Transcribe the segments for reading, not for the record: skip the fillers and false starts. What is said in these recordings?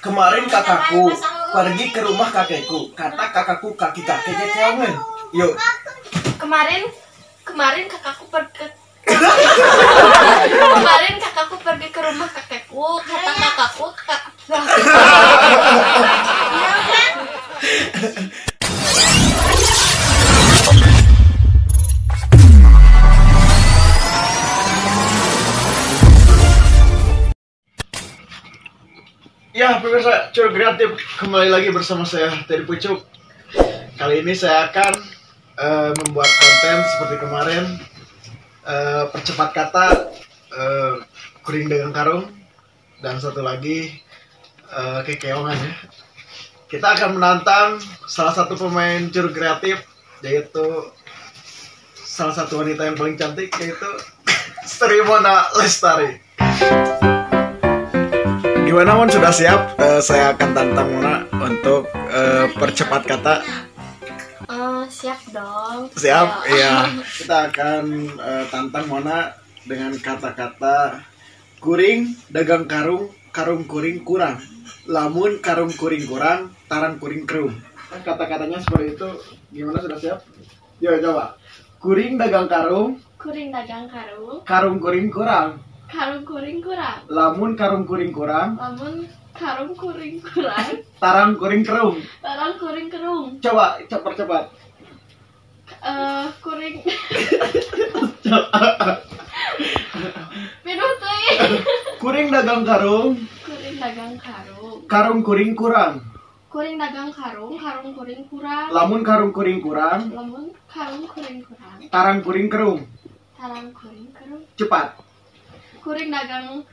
Kemarin kakakku pergi ke rumah kakekku. Kata kakakku kaki-kakeknya keongen. Yuk. Kemarin kakakku pergi ke rumah kakekku. Kata kakakku Ya, pemirsa Cur Kreatif, kembali lagi bersama saya Teddy Pucuk. Kali ini saya akan membuat konten seperti kemarin, percepat kata, kuring dengan karung, dan satu lagi kekeongan ya. Kita akan menantang salah satu pemain Cur Kreatif, yaitu salah satu wanita yang paling cantik, yaitu Sri Mona Lestari. Gimana Mon, sudah siap? Saya akan tantang Mona untuk percepat kata. Siap dong. Siap? Iya. Kita akan tantang Mona dengan kata-kata kuring dagang karung, karung kuring kurang. Lamun karung kuring kurang, tarang kuring kerum. Kata-katanya seperti itu. Gimana, sudah siap? Yuk coba. Kuring dagang karung, karung kuring kurang. Karung kuring kurang. Lamun karung kuring kurang, tarang kuring kerum. Coba cepat. Kuring. Minum tuh. Kuring dagang karung, karung kuring kurang. Kuring dagang karung, karung kuring kurang. Lamun karung kuring kurang, tarang kuring kerum. Cepat. Kuring dagang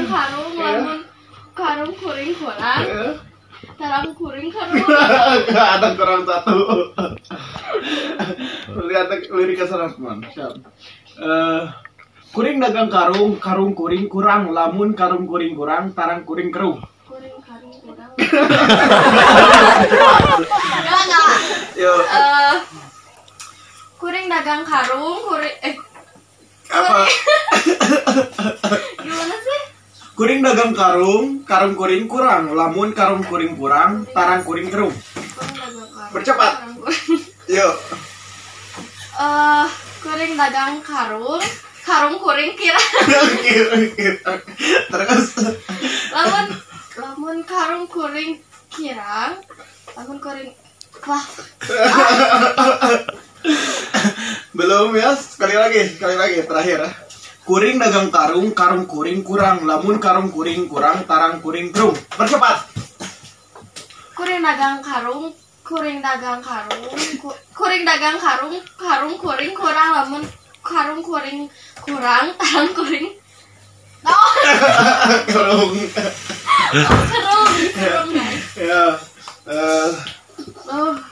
karung, lamun karung kuring kurang, tarang kuring kerum. Ada kurang satu. Lihat lirik keseras man. Siap. Kuring dagang karung, karung kuring kurang. Lamun karung kuring kurang, tarang kuring kerum. Kuring karung kurang. Yuk. Kuring dagang karung, Apa? Gimana sih? Kuring dagang karung, karung kuring kurang. Lamun karung kuring kurang, tarang kuring kerum. Kuring dagang karung. Bercepat. Yuk. Kuring dagang karung, karung kuring kirang. Terus. Lamun karung kuring kirang, lamun kuring wah. Belum ya, sekali lagi terakhir ya. Kuring dagang karung, karung kuring kurang. Lamun karung kuring kurang, tarang kuring kerum. Bercepat. Kuring dagang karung, karung kuring kurang. Lamun karung kuring kurang, tarang kuring Kerung. guys. Ya.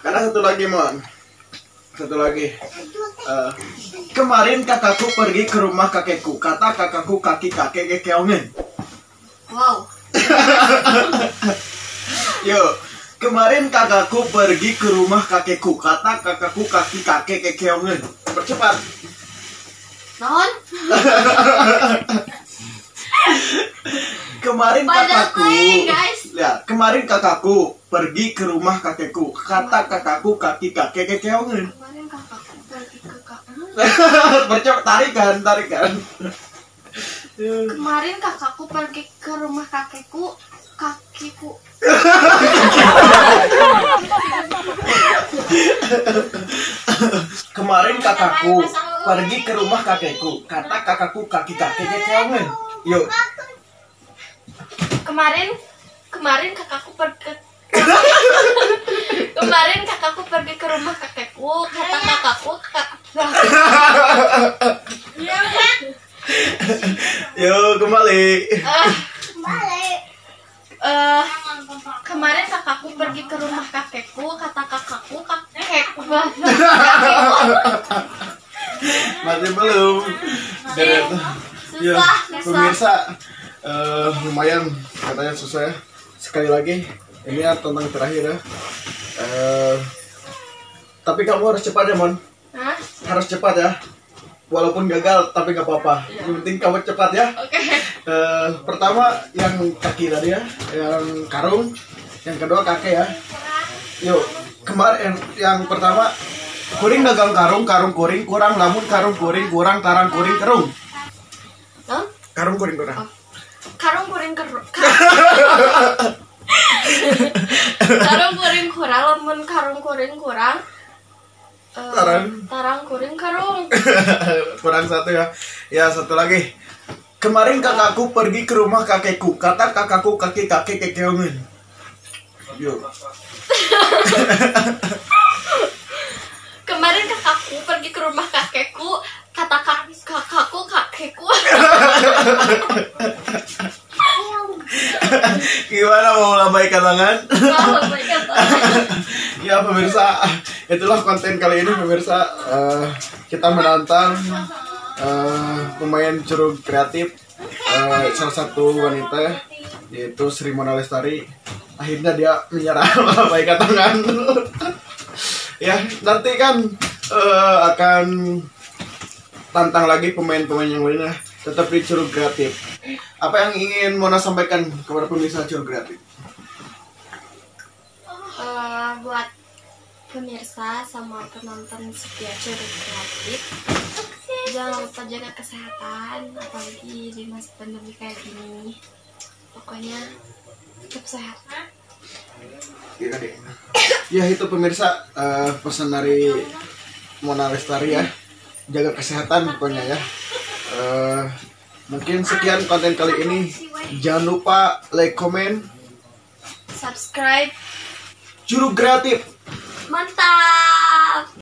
Karena satu lagi Mon. Kemarin kakakku pergi ke rumah kakekku. Kata kakakku kaki-kakek keongen. Wow. Yuk. Kemarin kakakku pergi ke rumah kakekku. Kata kakakku kaki-kakek keongen. Percepat. Non. Kemarin kakakku pergi ke rumah kakekku. Kata kakakku kaki-kakek keongen. Kemarin kakakku pergi ke Percepat, tarikan. Kemarin kakakku pergi ke rumah kakiku. Kemarin kakakku pergi ke rumah kakekku. Kata kakakku kaki-kakeknya keongen. Yuk. Kemarin kakakku pergi ke rumah kakekku. Kata kakakku Yuk kembali. Kemarin kakakku pergi ke rumah kakekku. Kata kakakku Masih belum. Ya, pemirsa, lumayan katanya susah ya. Sekali lagi, ini ya tentang terakhir ya. Tapi kamu harus cepat ya Mon. Hah? Harus cepat ya. walaupun gagal tapi nggak apa-apa. Yang penting kamu cepat ya. Oke. Pertama yang kaki tadi ya, yang karung. Yang kedua kakek ya. Yuk, kemarin yang pertama kuring dagang karung, karung kuring kurang, lamun karung kuring kurang, tarang kuring kerung. Non? Karung kuring kurang. Oh. Karung kuring kerung. Karung kuring kurang, lamun karung kuring kurang. Tarang kuring karung. Kurang satu ya. Ya, satu lagi. Kemarin kakakku pergi ke rumah kakekku. Kata kakakku kakek kekeongan. Yuk. Kemarin kakakku pergi ke rumah kakekku. Kata kakakku kakekku. Gimana mau lambaikan tangan? Lambaikan tangan. Ya pemirsa, itulah konten kali ini pemirsa. Kita menantang pemain curug kreatif, salah satu wanita yaitu Sri Mona Lestari. Akhirnya dia menyerah melambaikan tangan. Ya nanti kan akan tantang lagi pemain-pemain yang lainnya. Tetap di curug kreatif. Apa yang ingin Mona sampaikan kepada pemirsa curug kreatif? Buat pemirsa sama penonton setia curug kreatif, jangan lupa jaga kesehatan, apalagi di masa pandemi kayak gini. Pokoknya tetap sehat. Ya itu pemirsa, pesan dari Mona Lestari ya, jaga kesehatan pokoknya ya. Mungkin sekian konten kali ini. Jangan lupa like, comment, Subscribe. curug kreatif. Mantap.